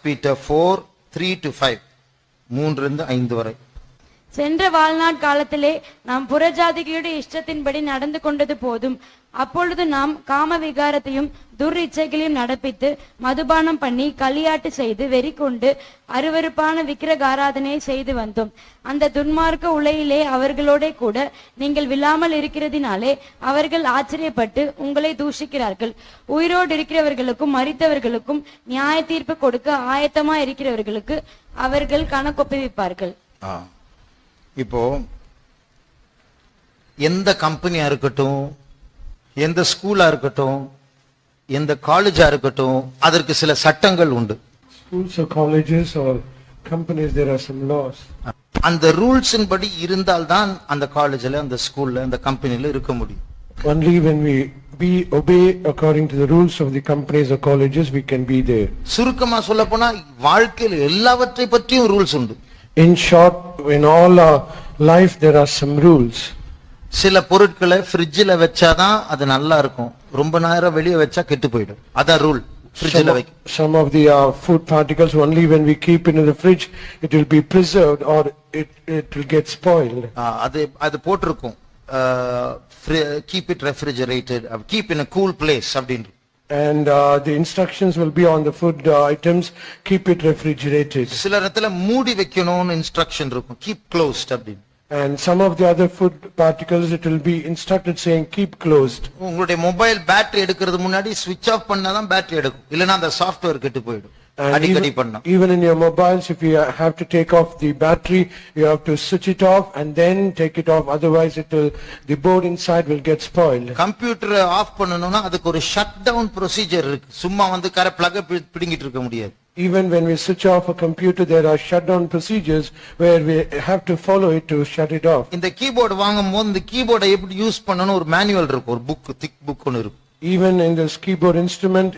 Peter 4:3-5 3-5 வரை. சென்ற வாழ்நாட் காலத்திலே நாம் புறஜாதிகளுடைய இஷ்டத்தின்படி நடந்து கொண்டது போதும். அப்பொழுது நாம் காம விகாரத்தையும் துர்இச்சைகளையும் நடப்பித்து மதுபானம் பண்ணி களியாட்டு செய்து வெறி கொண்டு அருவருப்பான விக்கிரக ஆராதனையை செய்து வந்தோம். அந்த துன்மார்க்க உலையிலே அவர்களோட கூட நீங்கள் விழாமல் இருக்கிறதினாலே அவர்கள் ஆச்சரியப்பட்டு உங்களை தூஷிக்கிறார்கள். உயிரோடு இருக்கிறவர்களுக்கும் மரித்தவர்களுக்கும் நியாய தீர்ப்பு கொடுக்க ஆயத்தமா இருக்கிறவர்களுக்கு அவர்கள் கணக்கொப்புவிப்பார்கள். இப்போ எந்த கம்பெனியா இருக்கட்டும், எந்த ஸ்கூலா இருக்கட்டும், எந்த காலேஜா இருக்கட்டும், அதற்கு சில சட்டங்கள் உண்டு. Schools or colleges or companies, there are some laws. அந்த ரூல்ஸின் படி இருந்தால்தான் அந்த காலேஜ்ல, அந்த ஸ்கூல்ல, அந்த கம்பெனில இருக்க முடியும். Only when we obey according to the rules of the companies or colleges, we can be there. சுருக்கமா சொல்ல போனா வாழ்க்கையில் எல்லாவற்றை பற்றியும் ரூல்ஸ் உண்டு. In short, in all our life, there are some rules. சில பொருட்களை ஃப்ரிட்ஜில் வச்சாதான் அது நல்லா இருக்கும், ரொம்ப நேரம் வெளியே வச்சா கெட்டு போயிடும். அதான் ரூல். ஃப்ரிட்ஜில் வைக்க Some of the food particles, only when we keep it in the fridge, it will be preserved or it will get spoiled. அது போட்டிருக்கும், keep it refrigerated, keep in a cool place அப்படின்னு. And the instructions will be on the food items, keep it refrigerated. சில இடத்துல மூடி வைக்கணும்னு instruction இருக்கும், keep closed அப்படின்னு. And some of the other food particles, it will be instructed saying keep closed. உங்களுடைய mobile battery எடுக்கிறது முன்னாடி ஸ்விட்ச் ஆஃப் பண்ணாதான் பேட்டரி எடுக்கும், இல்லனா அந்த சாஃப்ட்வேர் கெட்டு போயிடும். அடிக்கடி பண்ணா Even in your mobiles, if you have to take off the battery, you have to switch it off and then take it off, otherwise the board inside will get spoiled. Computer off பண்ணனும்னா அதுக்கு ஒரு shut down procedure இருக்கு. சும்மா வந்து plug பிடிங்கிட்டு இருக்க முடியாது. Even when we switch off a computer, there are shutdown procedures where we have to follow it to shut it off. இந்த கீபோர்டு வாங்கும்போது இந்த கீபோர்டை எப்படி யூஸ் பண்ணனும் ஒரு மேனுவல் இருக்கு, ஒரு புக், திக் புக் ஒன்னு இருக்கு. Even in this keyboard instrument,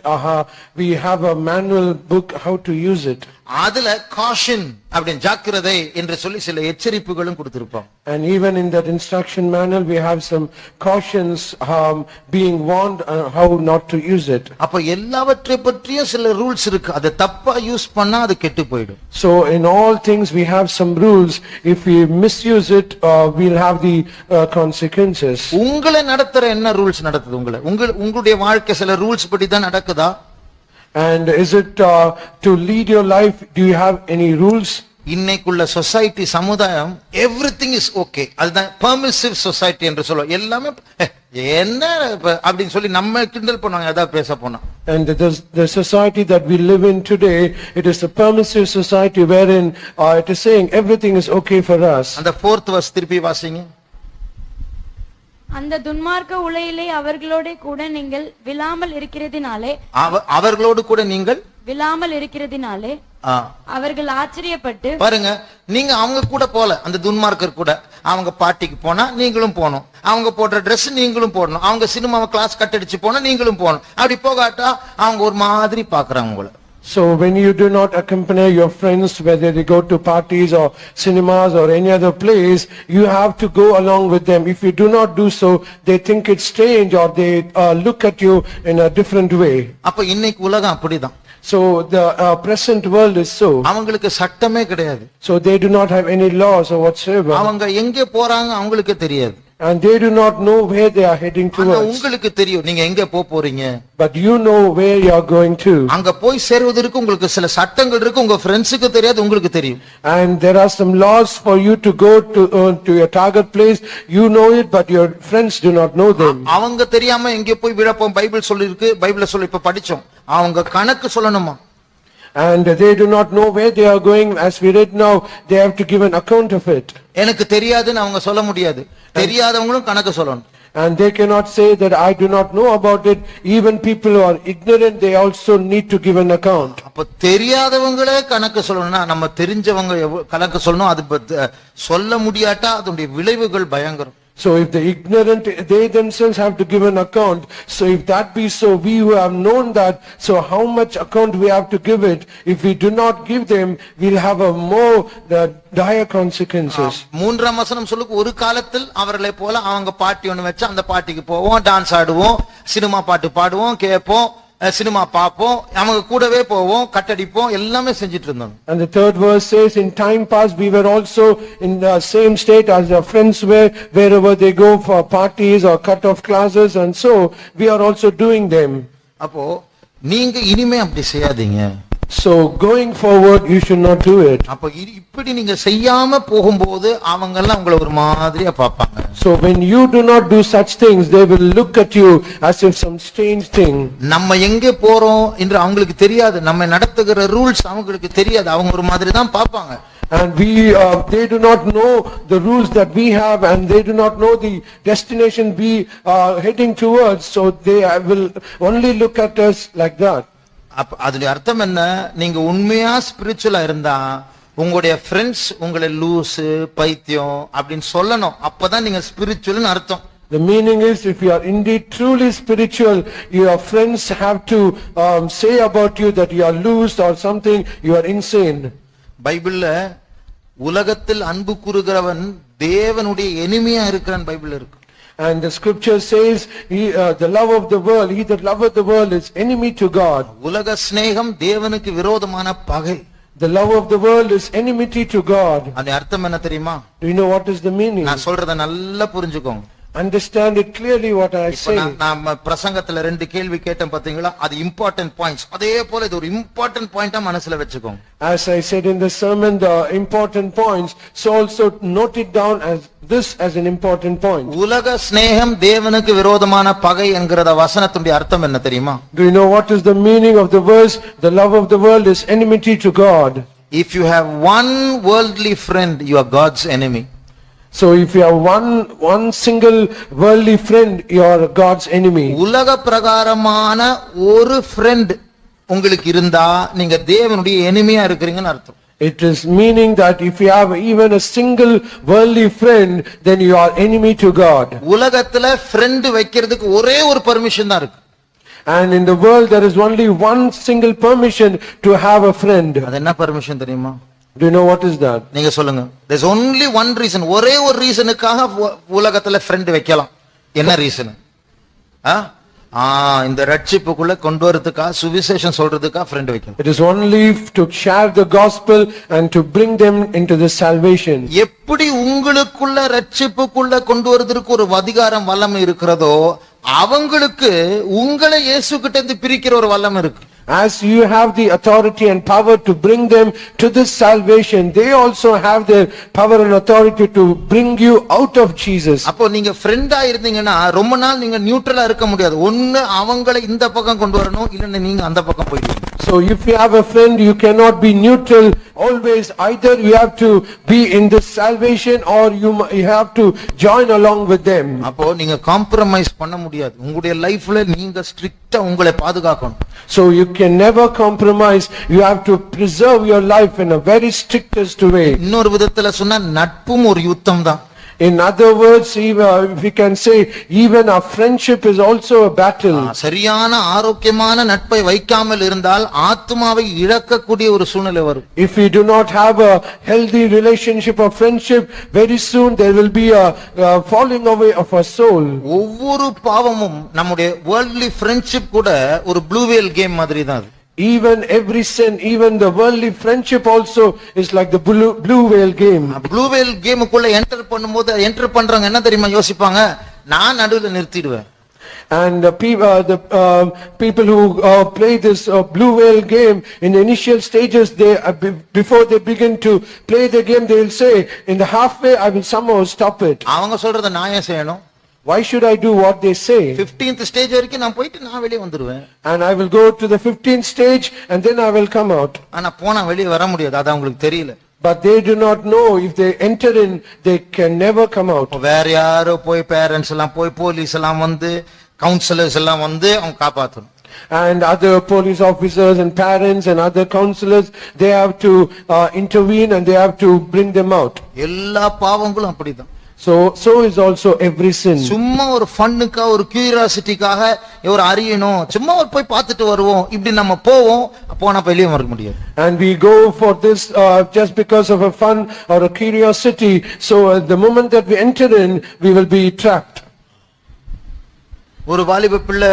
we have a manual book how to use it. அதுல காஷன் அப்படிን ஜாக்கிரதை என்று சொல்லி சில எச்சரிப்புகளும் கொடுத்திருப்பாங்க. And even in that instruction manual, we have some cautions being warned how not to use it. அப்ப எல்லாவற்றை பற்றியும் சில ரூல்ஸ் இருக்கு. அதை தப்பா யூஸ் பண்ணா அது கெட்டு போய்டும். So in all things we have some rules. If we misuse it, we'll have the consequences. உங்களை நடத்துற என்ன ரூல்ஸ் நடக்குது? உங்களுடைய வாழ்க்கை சில ரூல்ஸ் படி தான் நடக்குதா? And is it to lead your life, do you have any rules? இன்னைக்குள்ள சொசைட்டி, சமுதாயம், everything is okay. அதுதான் permissive society என்று சொல்லுவோம். எல்லாமே என்ன அப்படினு சொல்லி நம்ம கிண்டல் பண்ணுவாங்க ஏதாவது பேச போனா. And the society that we live in today, it is a permissive society wherein it is saying everything is okay for us. அந்த 4th verse திருப்பி வாசிங்க. அந்த துன்மார்க்க உலையிலே அவர்களோட கூட நீங்கள் விழாமல் இருக்கிறதினாலே, அவர்களோடு கூட நீங்கள் விழாமல் இருக்கிறதினாலே அவர்கள் ஆச்சரியப்பட்டு. பாருங்க, நீங்க அவங்க கூட போல, அந்த துன்மார்க்கர் கூட அவங்க பார்ட்டிக்கு போனா நீங்களும் போகணும், அவங்க போடுற ட்ரெஸ் நீங்களும் போடணும், அவங்க சினிமாவை கிளாஸ் கட் அடிச்சு போனா நீங்களும் போகணும். அப்படி போகாட்டா அவங்க ஒரு மாதிரி பாக்குறாங்க உங்களை. So when you do not accompany your friends, whether they go to parties or cinemas or any other place, you have to go along with them. If you do not do so, they think it's strange or they look at you in a different way. அப்ப இன்னைக்கு உலகம் அப்படிதான். So the present world is so. அவங்களுக்கு சட்டமே கிடையாது. So they do not have any laws or whatsoever. அவங்க எங்கே போறாங்க அவங்களுக்கு தெரியாது. And they do not know where they are heading towards. உங்களுக்கு தெரியும் நீங்க எங்க போறீங்க. But you know where you are going to. அங்க போய் சேருவதற்கு உங்களுக்கு சில சட்டங்கள் இருக்கு, உங்க ஃப்ரெண்ட்ஸ்க்கு தெரியாது, உங்களுக்கு தெரியும். And there are some laws for you to go to your target place. You know it, but your friends do not know them. அவங்க தெரியாம எங்க போய் விழப்போம். பைபிள் சொல்லி இருக்கு, பைபிள்ல சொல்லி இப்ப படிச்சோம். அவங்க கணக்கு சொல்லணுமா? And they do not know where they are going. As we read now, they have to give an account of it. எனக்கு தெரியாதுன்னு அவங்க சொல்ல முடியாது. தெரியாதவங்களும் கணக்கு சொல்லணும். And they cannot say that I do not know about it. Even people who are ignorant, they also need to give an account. அப்ப தெரியாதவங்களே கணக்கு சொல்லணும்னா நம்ம தெரிஞ்சவங்க கணக்கு சொல்லணும். அது சொல்ல முடியாட்டா அதனுடைய விளைவுகள் பயங்கரம். So if the ignorant, they themselves have to give an account. So if that be so, we who have known that, so how much account we have to give it? If we do not give them, we'll have a more dire consequences. 3ஆம் வசனம் சொல்லுக்கு, ஒரு காலத்தில் அவர்களை போல அவங்க party ஒண்ணு வச்சு அந்த பார்ட்டிக்கு போவோம், டான்ஸ் ஆடுவோம், சினிமா பாட்டு பாடுவோம், கேட்போம், சினிமா பார்ப்போம், அவங்க கூடவே போவோம், கட்டடிப்போம், எல்லாமே செஞ்சிட்டு இருந்தோம். And the third verse says, in time past we were also in the same state as our friends were, wherever they go for parties or cut-off classes, and so we are also doing them. அப்போ நீங்க இனிமே அப்படி செய்யாதீங்க. So going forward, you should not do it. அப்ப இப்படி நீங்க செய்யாம போகும்போது அவங்க எல்லாம் உங்களை ஒரு மாதிரியா பார்ப்பாங்க. So when you do not do such things, they will look at you as if some strange thing. நம்ம எங்கே போறோம் என்று அவங்களுக்கு தெரியாது, நம்ம நடத்துகிற ரூல்ஸ் அவங்களுக்கு தெரியாது, அவங்க ஒரு மாதிரி தான் பார்ப்பாங்க. And they do not know the rules that we have, and they do not know the destination we are heading towards, so they will only look at us like that. அப்ப அதுல அர்த்தம் என்ன? நீங்க உண்மையா ஸ்பிரிச்சுவலா இருந்தா உங்களுடைய ஃப்ரெண்ட்ஸ் உங்களை லூசு பைத்தியம் அப்படின்னு சொல்லணும், அப்பதான் நீங்க ஸ்பிரிச்சுவல்னு அர்த்தம். The meaning is, if you are indeed truly spiritual, your friends have to say about you that you are loose or something, you are insane. பைபிள்ல உலகத்தில் அன்பு கூறுகிறவன் தேவனுடைய எனிமியா இருக்கிறான் பைபிள்ல இருக்கு. And the scripture says, the love of the world, he that loveth the world is enemy to God. உலக சிநேகம் தேவனுக்கு விரோதமான பகை. The love of the world is enmity to God. அது அர்த்தம் என்ன தெரியுமா? Do you know what is the meaning? நான் சொல்றத நல்லா புரிஞ்சுக்கோங்க. Understand it clearly what I say. நான் பிரசங்கத்துல 2 கேள்வி கேட்டேன் பாத்தீங்களா, அது இம்பார்ட்டன்ட் பாயிண்ட்ஸ். அதே போல இது ஒரு இம்பார்ட்டன்ட் பாயிண்டா மனசுல வெச்சுக்கோங்க. As I said in the sermon, the important points, so also note it down as an important point. உலக சிநேகம் தேவனுக்கு விரோதமான பகை என்கிற வசனத்துடைய அர்த்தம் என்ன தெரியுமா? Do you know what is the meaning of the verse? The love of the world is enmity to God. If you have one worldly friend, you are God's enemy. So if you have one single worldly friend, you are God's enemy. உலக பிரகாரமான ஒரு friend உங்களுக்கு இருந்தா நீங்க தேவனுடைய எனிமியா இருக்கீங்கன்னு அர்த்தம். It is meaning that if you have even a single worldly friend, then you are enemy to God. உலகத்துல friend வைக்கிறதுக்கு ஒரே ஒரு permission தான் இருக்கு. And in the world there is only one single permission to have a friend. அது என்ன permission தெரியுமா? Do you know what is that? நீங்க சொல்லுங்க. There's only one reason. ஒரே ஒரு ரீசனுக்காக உலகத்துல friend வைக்கலாம். என்ன ரீசன்? இந்த ரட்சிப்புக்குள்ள கொண்டு வரதுக்கா சுவிசேஷம் சொல்றதுக்கா friend வைக்கணும். It is only to share the gospel and to bring them into the salvation. எப்படி உங்களுக்குள்ள ரட்சிப்புக்குள்ள கொண்டு வரதுக்கு ஒரு அதிகாரம் வல்லமை இருக்கிறதோ அவங்களுக்கு உங்களை இயேசு கிட்ட இருந்து பிரிக்கிற ஒரு வல்லமை இருக்கு. As you have the authority and power to bring them to this salvation, they also have the power and authority to bring you out of Jesus. அப்போ நீங்க ஃப்ரெண்டா இருந்தீங்கன்னா ரொம்ப நாள் நீங்க நியூட்ரலா இருக்க முடியாது. ஒன்னு அவங்களை இந்த பக்கம் கொண்டு வரணும், இல்லன்னா நீங்க அந்த பக்கம் போயிடுவீங்க. So if you have a friend, you cannot be neutral always. Either you have to be in this salvation or you have to join along with them. அப்போ நீங்க காம்ப்ரமைஸ் பண்ண முடியாது. உங்களுடைய லைஃப்ல நீங்க ஸ்ட்ரிக்ட்டா உங்களை பாதுகாக்கணும். So you can never compromise. You have to preserve your life in a very strictest way. இன்னொரு விதத்துல சொன்னா நட்பும் ஒரு யுத்தம் தான். In other words, if we can say, even our friendship is also a battle. சரியான ஆரோக்கியமான நட்பை வைக்காமல் இருந்தால் ஆத்மாவை இழக்கக்கூடிய ஒரு சூழ்நிலை வரும். If we do not have a healthy relationship or friendship, very soon there will be a falling away of our soul. ஒவ்வொரு பாவமும் நம்முடைய worldly friendship கூட ஒரு ப்ளூ வேல் கேம் மாதிரி தான் அது. Even every sin, even the worldly friendship also is like the blue whale game. Blue whale கேமுக்குள்ள enter பண்ணும்போது என்டர் பண்றவங்க என்ன தெரியுமா யோசிப்பாங்க? நான் நடுவுல நிறுத்திடுவேன். And the people who play this blue whale game in the initial stages, before they begin to play the game, they will say, in the halfway I will somehow stop it. அவங்க சொல்றத நான் ஏன் செய்யணும்? Why should I do what they say? 15th stage வரைக்கும் நான் போயிட்டு நான் வெளிய வந்துருவேன். And I will go to the 15th stage and then I will come out. ஆனா போனா வெளிய வர முடியாது. அது அவங்களுக்கு தெரியல. But they do not know, if they enter in, they can never come out. வேற யாரோ போய் பேரண்ட்ஸ் எல்லாம் போய் போலீஸ் எல்லாம் வந்து கவுன்சிலர்ஸ் எல்லாம் வந்து அவங்க காப்பாத்தணும். And other police officers and parents and other counselors, they have to intervene and they have to bring them out. எல்லா பாவங்களும் அப்படிதான். So is also every sin. சும்மா ஒரு ஃபன்னுக்கா ஒரு கியூரியாசிட்டிக்காக ஒரு அறியணும், சும்மா ஒரு போய் பார்த்துட்டு வருவோம், இப்படி நம்ம போவோம், போனா வெளியே வர முடியாது. And we go for this just because of a fun or a curiosity. So the moment that we enter in, we will be trapped. ஒரு வாலிப பிள்ளை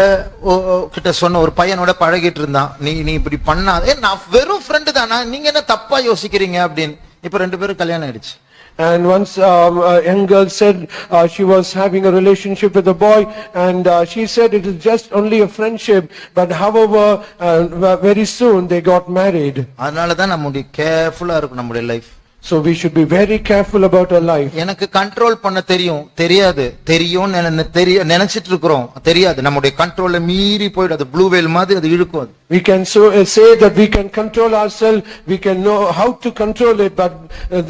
கிட்ட சொன்ன, ஒரு பையனோட பழகிட்டு இருந்தான், நீ இப்படி பண்ணாதே, நான் வெறும் ஃப்ரெண்டு தானா, நீங்க என்ன தப்பா யோசிக்கிறீங்க அப்படின்னு. இப்ப 2 பேரும் கல்யாணம் ஆயிடுச்சு. And once a young girl said she was having a relationship with a boy, and she said it is just only a friendship, but however very soon they got married. அதனாலதான் நம்முடைய கேர்ஃபுல்லா இருக்கும் நம்முடைய life. So we should be very careful about our life. எனக்கு control பண்ண தெரியும் நினைச்சிட்டு இருக்கிறோம், தெரியாது. நம்முடைய கண்ட்ரோல்ல மீறி போயிடும், அது ப்ளூ வேல் மாதிரி அது இழுக்கும். We can say that we can control ourselves, we can know how to control it, but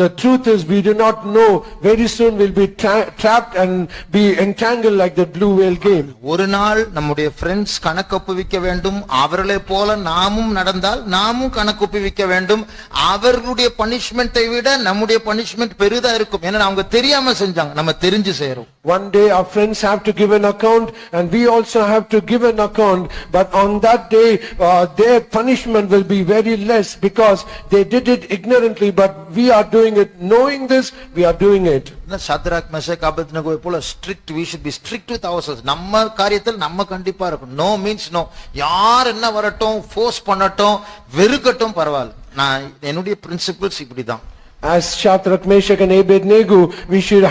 the truth is we do not know. Very soon we'll be trapped and be entangled like the blue whale game. ஒரு நாள் நம்முடைய friends கணக்கொப்புவிக்க வேண்டும், அவர்களே போல நாமும் நடந்தால் நாமும் கணக்கொப்புவிக்க வேண்டும். அவர்களுடைய பனிஷ்மெண்டை விட நம்முடைய பனிஷ்மெண்ட் பெரிதா இருக்கும். ஏன்னா அவங்க தெரியாம செஞ்சாங்க, நம்ம தெரிஞ்சு செய்யறோம். One day our friends have to give an account, and we also have to give an account, but on that day their punishment will be very less because they did it ignorantly, but we are doing it knowing this, we are doing it. சத்ராக் மெஷக் Abednego போல strict, we should be strict with ourselves. நம்ம காரியத்தில் நம்ம கண்டிப்பா இருக்கணும். No means no. யார் என்ன வரட்டும், force பண்ணட்டும், வெறுக்கட்டும், பரவாயில்ல. நான் என்னுடைய பிரின்சிபிள்ஸ் இப்படிதான். As Shadrach, Meshach and Abednego, we should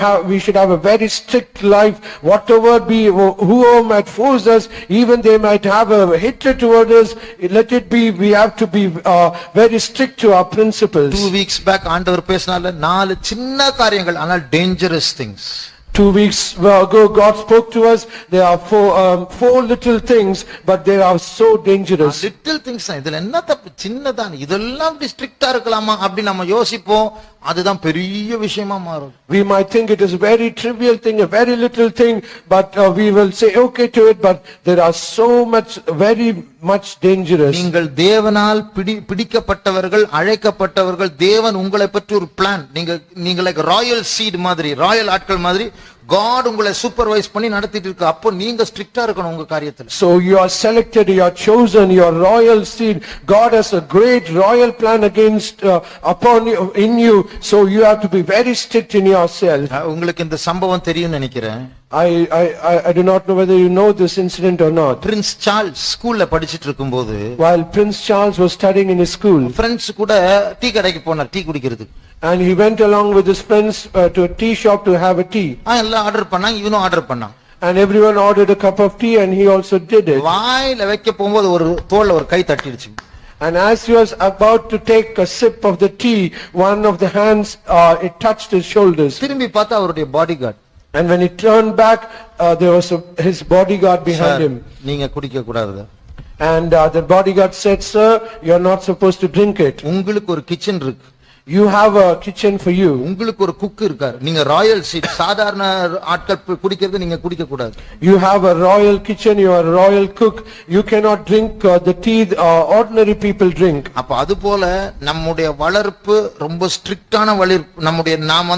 have a very strict life. Whatever be, whoever might force us, even they might have a hatred toward us, let it be, we have to be very strict to our principles. 2 weeks back ஆண்டவர் பேசினால 4 சின்ன காரியங்கள், ஆனால் dangerous things. 2 weeks ago God spoke to us. There are four little things, but they are so dangerous. Little things தான். இதுல என்ன தப்பு? சின்னதான். இதெல்லாம் ஸ்ட்ரிக்ட்டா இருக்கலாமா அப்படி நம்ம யோசிப்போம், அதுதான் பெரிய விஷயமா மாறும். We might think it is a very trivial thing, a very little thing, but we will say okay to it, but there are so very much dangerous. நீங்கள் தேவனால் பிடிக்கப்பட்டவர்கள், அழைக்கப்பட்டவர்கள். தேவன் உங்களை பற்றி ஒரு பிளான். நீங்க லைக் ராயல் சீட் மாதிரி, Royal ஆட்கள் மாதிரி God உங்களை சூப்பர்வைஸ் பண்ணி நடத்திட்டு இருக்கு. அப்போ நீங்க ஸ்ட்ரிக்ட்டா இருக்கணும் உங்க காரியத்துல. So you are selected, you are chosen, you are royal seed. God has a great royal plan upon you, in you, so you have to be very strict in yourself. உங்களுக்கு இந்த சம்பவம் தெரியும் நினைக்கிறேன். I do not know whether you know this incident or not. Prince Charles ஸ்கூல்ல படிச்சிட்டு இருக்கும்போது, while Prince Charles was studying in his school, friends கூட tea கடைக்கு போனார் டீ குடிக்கிறதுக்கு. and he went along with his friends to a tea shop to have a tea. எல்லாம் order பண்ணாங்க, இவனும் ஆர்டர் பண்ணான். And everyone ordered a cup of tea, and he also did it. வாயில வைக்க போகும்போது ஒரு தோள்ல ஒரு கை தட்டிடுச்சு. And as he was about to take a sip of the tea, one of the hands it touched his shoulders. திரும்பி பார்த்தா அவருடைய bodyguard. And when he turned back, there was his bodyguard behind him. நீங்க குடிக்க கூடாது. And the bodyguard said, sir, you are not supposed to drink it. உங்களுக்கு ஒரு kitchen இருக்கு. You have a kitchen for you. உங்களுக்கு ஒரு cook இருக்கார். நீங்க ராயல் சீட், சாதாரண ஆட்கள் குடிக்கிறது நீங்க குடிக்க கூடாது. You have a royal kitchen, you are a royal cook. You cannot drink the tea ordinary people drink. அப்ப அது போல நம்முடைய வளர்ப்பு ரொம்ப ஸ்ட்ரிக்ட்டான வளர்ப்பு. நாம்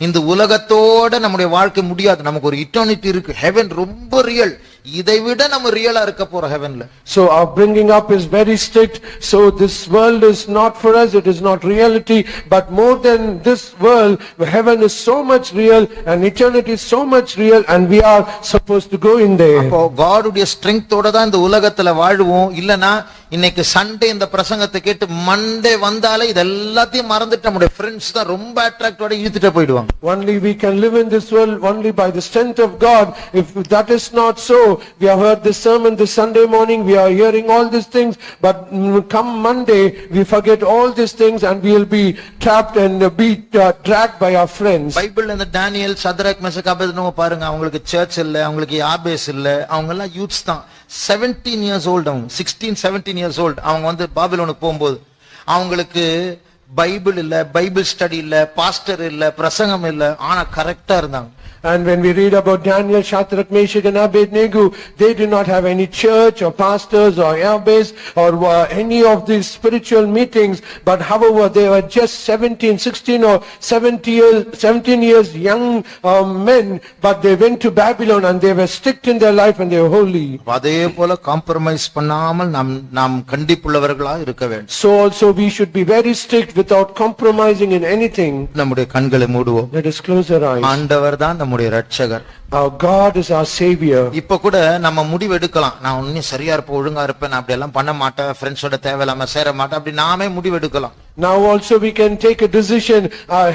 இந்த உலகத்தோட நம்முடைய வாழ்க்கை முடியாது. நமக்கு ஒரு இட்டர்னிட்டி இருக்கு. ஹெவன் ரொம்ப ரியல். இதை விட நம்ம ரியலா இருக்க போறோம் ஹெவன்ல. So our bringing up is very strict. So this world is not for us, it is not reality, but more than this world, heaven is so much real and eternity is so much real, and we are supposed to go in there. அப்போ காடுடைய ஸ்ட்ரெngthோட தான் இந்த உலகத்துல வாழ்வோம். இல்லனா இன்னைக்கு Sunday இந்த பிரசங்கத்தை கேட்டு மண்டே வந்தாலே இதெல்லாத்தையும் மறந்துட்டு நம்முடைய ஃப்ரெண்ட்ஸ் தான் ரொம்ப அட்ராக்டோட இழுத்துட்டு போயிடுவாங்க. Only we can live in this world only by the strength of God. If that is not so, we have heard this sermon this Sunday morning, we are hearing all these things, but come Monday we forget all these things and we will be trapped and be dragged by our friends. பைபிள்ல இந்த தானியேல், சத்ராக், மெஷக், அபேத்நேகோ பாருங்க. அவங்களுக்கு search இல்ல, அவங்களுக்கு யாபேஸ் இல்ல, அவங்க எல்லாம் youths தான். 17 years old, அவங்க 16-17 years old. அவங்க பாபிலோனுக்கு போகும்போது அவங்களுக்கு பைபிள் இல்ல, பைபிள் ஸ்டடி இல்ல, பாஸ்டர் இல்ல, பிரசங்கம் இல்ல, ஆனா கரெக்டா இருந்தாங்க. And when we read about Daniel, Shadrach, Meshach and Abednego, they do not have any church or pastors or airbase or any of these spiritual meetings, but however they were just 17, 16 or 17 years young men, but they went to Babylon and they were strict in their life and they were holy. அதே போல compromise பண்ணாமல் நாம் கண்டிப்புள்ளவர்களா இருக்க வேண்டும். So also we should be very strict without compromising in anything. நம்முடைய கண்களை மூடுவோம். Let us close our eyes. ஆண்டவர் தான் நம்முடைய இரட்சகர். Our God is our Savior. இப்ப கூட நம்ம முடிவு எடுக்கலாம், நான் இன்னும் சரியா இருப்பேன், ஒழுங்கா இருப்பேன், நான் அப்படி எல்லாம் பண்ண மாட்டேன், ஃப்ரெண்ட்ஸோட தேவையில்லாம சேர மாட்டேன், அப்படி நாமே முடிவு எடுக்கலாம். Now also we can take a decision,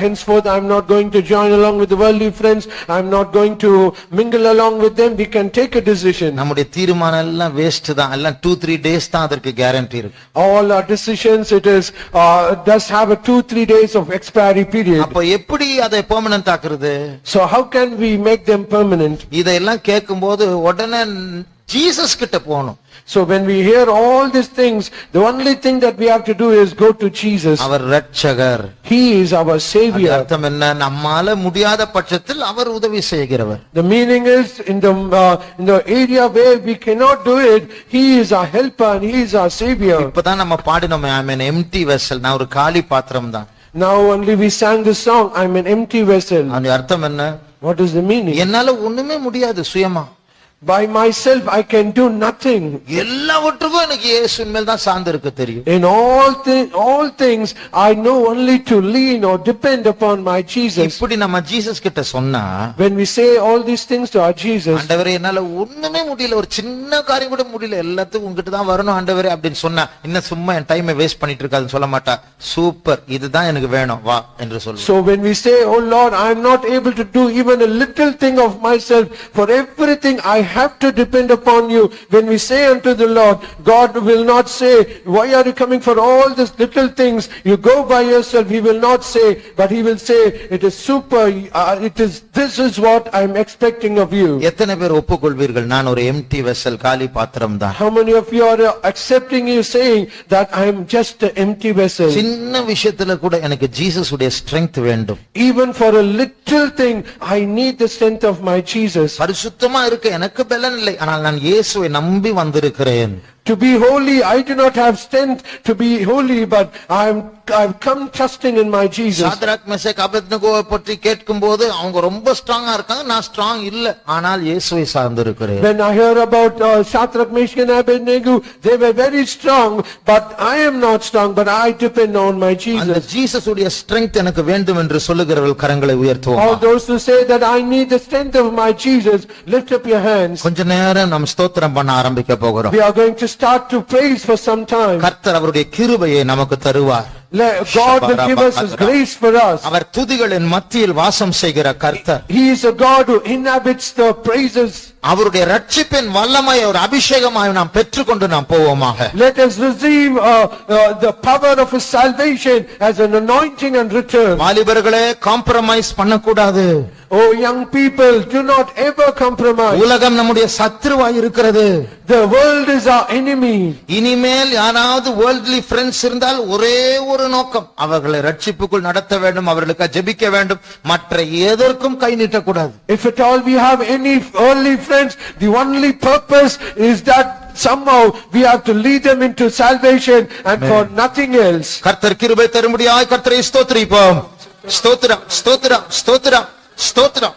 henceforth I'm not going to join along with the worldly friends, I'm not going to mingle along with them, we can take a decision. நம்முடைய தீர்மானம் எல்லாம் waste தான், எல்லாம் 2-3 days தான் அதற்கு guarantee இருக்கு. All our decisions, it is, does have a 2-3 days of expiry period. அப்ப எப்படி அதை பெர்மனன்ட் ஆக்குறது? So how can we make them permanent? இதெல்லாம் கேட்கும்போது உடனே ஜீசஸ் கிட்ட போகணும். So when we hear all these things, the only thing that we have to do is go to Jesus. அவர் இரட்சகர். He is our அது Savior. அர்த்தம் என்ன? நம்மால முடியாத பட்சத்தில் அவர் உதவி செய்கிறவர். The meaning is in the area where we cannot do it, He is our helper and He is our Savior. இப்பதான் நம்ம பாடினோமே, I am an empty vessel, நான் ஒரு காலி பாத்திரம் தான். Now only we sang this song, I'm an empty vessel. அந்த அர்த்தம் என்ன? What is the meaning? என்னால ஒண்ணுமே முடியாது சுயமா. By myself I can do nothing. எல்லாவற்றுக்கும் எனக்கு இயேசுவின் மேல் தான் சார்ந்து இருக்க தெரியும். In all things I know only to lean or depend upon my Jesus. இப்படி நம்ம ஜீசஸ் கிட்ட சொன்னா, When we say all these things to our Jesus, ஆண்டவரே என்னால ஒண்ணுமே முடியல, ஒரு சின்ன காரியம் கூட முடியல, எல்லாத்துக்கும் உங்ககிட்ட தான் வரணும் ஆண்டவரே அப்படின்னு சொன்னா, இன்னும் சும்மா என் டைமை வேஸ்ட் பண்ணிட்டு இருக்காதுன்னு சொல்ல மாட்டா. சூப்பர், இதுதான் எனக்கு வேணும் வா என்று சொல்லுவோம். so when we say, oh Lord, I am not able to do even a little thing of myself, for everything I have to depend upon you. When we say unto the Lord, God will not say, why are you coming for all these little things? You go by yourself. He will not say, but He will say, it is super, this is what I am expecting of you. எத்தனை பேர் ஒப்புக்கொள்வீர்கள், நான் ஒரு empty vessel, காலி பாத்திரம் தான்? How many of you are accepting you saying that I am just an empty vessel? சின்ன விஷயத்துல கூட எனக்கு ஜீசஸ் உடைய ஸ்ட்ரெங்த் வேண்டும். Even for a little thing, I need the strength of my Jesus. பரிசுத்தமா இருக்க எனக்கு பலன் இல்லை, ஆனால் நான் இயேசுவை நம்பி வந்திருக்கிறேன். To be holy, I do not have strength to be holy, but I've come trusting in my Jesus. Shadrach Meshach அபேத்நேகோவை பற்றி கேட்கும்போது அவங்க ரொம்ப ஸ்ட்ராங்கா இருக்காங்க, நான் ஸ்ட்ராங் இல்ல, ஆனால் இயேசுவை சார்ந்து இருக்கிறேன். When I hear about Shadrach, Meshach and Abednego, they were very strong, but I am not strong, but I depend on my அந்த Jesus. ஜீசஸ் உடைய ஸ்ட்ரெங்த் எனக்கு வேண்டும் என்று சொல்லுகிறவர்கள் கரங்களை All உயர்த்துவோம். those who say that I need the strength of my Jesus, lift up your hands. கொஞ்ச நேரம் நாம் ஸ்தோத்திரம் பண்ண ஆரம்பிக்க போகிறோம். We are going to start to praise for some time. கர்த்தர் அவருடைய கிருபையை நமக்கு தருவார். God will give us His grace for us. அவர் துதிகளின் மத்தியில் வாசம் செய்கிற கர்த்தர். He is a God who inhabits the praises. அவருடைய ரட்சிப்பின் வல்லமை ஒரு அபிஷேகமாய் நாம் பெற்றுக்கொண்டு நாம் போவோமாக. Let us receive the power of His salvation as an anointing and return. வாலிபர்களே, காம்ப்ரமைஸ் பண்ணக்கூடாது. Oh young people, do not ever compromise. உலகம் நம்முடைய சத்துருவாய் இருக்கிறது. The world is our enemy. இனிமேல் யாராவது வேர்ல்ட்லி ஃப்ரெண்ட்ஸ் இருந்தால் ஒரே ஒரு நோக்கம், அவர்களை ரட்சிப்புக்குள் நடத்த வேண்டும், அவர்களுக்கு ஜெபிக்க வேண்டும், மற்ற எதற்கும் கை நீட்டக்கூடாது. If at all we have any worldly friends, the only purpose is that somehow we have to lead them into salvation and for nothing else. கர்த்தர் கிருபை தரும்படியாய் கர்த்தரை ஸ்தோத்திரிப்போம். ஸ்தோத்திரம், ஸ்தோத்திரம், ஸ்தோத்திரம், ஸ்தோத்திரம்.